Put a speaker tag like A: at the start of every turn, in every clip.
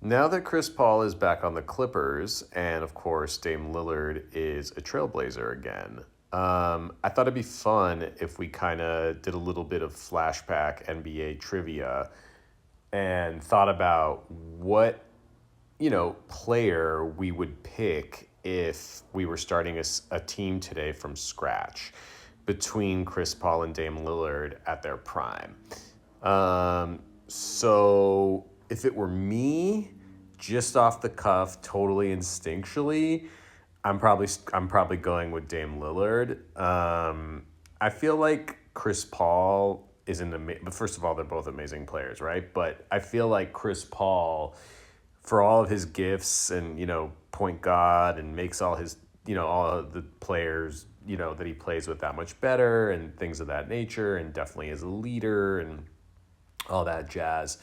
A: Now that Chris Paul is back on the Clippers, and of course Dame Lillard is a trailblazer again, I thought it'd be fun if we kind of did a little bit of flashback NBA trivia and thought about what, player we would pick if we were starting a team today from scratch between Chris Paul and Dame Lillard at their prime. So if it were me, just off the cuff, totally instinctually, I'm probably going with Dame Lillard. I feel like Chris Paul is but first of all, they're both amazing players, right? But I feel like Chris Paul, for all of his gifts and point guard, and makes all his all of the players that he plays with that much better and things of that nature, and definitely as a leader and all that jazz.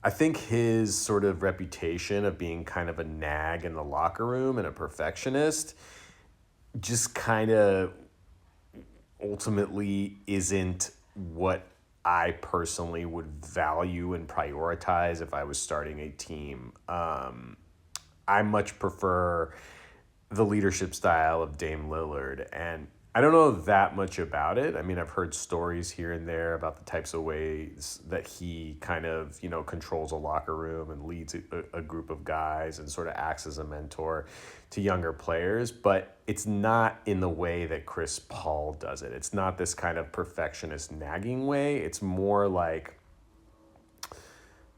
A: I think his sort of reputation of being kind of a nag in the locker room and a perfectionist just kind of ultimately isn't what I personally would value and prioritize if I was starting a team. I much prefer the leadership style of Dame Lillard. And I don't know that much about it. I mean, I've heard stories here and there about the types of ways that he kind of, controls a locker room and leads a group of guys and sort of acts as a mentor to younger players. But it's not in the way that Chris Paul does it. It's not this kind of perfectionist nagging way. It's more like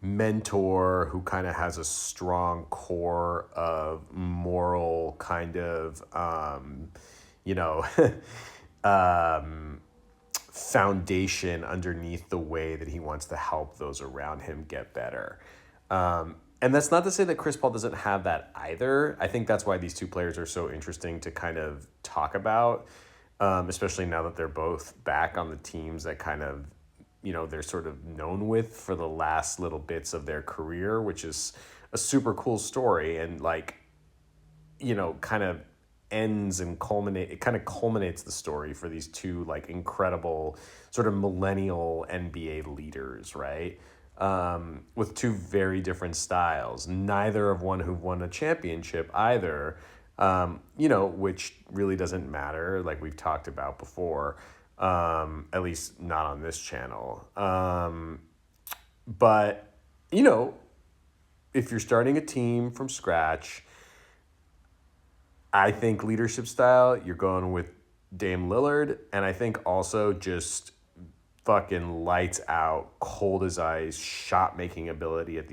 A: mentor who kind of has a strong core of moral kind of you know foundation underneath the way that he wants to help those around him get better. And that's not to say that Chris Paul doesn't have that either. I think that's why these two players are so interesting to kind of talk about, especially now that they're both back on the teams that kind of they're sort of known with for the last little bits of their career, which is a super cool story. And kind of it kind of culminates the story for these two like incredible sort of millennial NBA leaders, right? With two very different styles, neither of one who've won a championship either, which really doesn't matter, like we've talked about before, at least not on this channel. But, if you're starting a team from scratch, I think leadership style, you're going with Dame Lillard. And I think also just fucking lights out, cold as ice, shot making ability at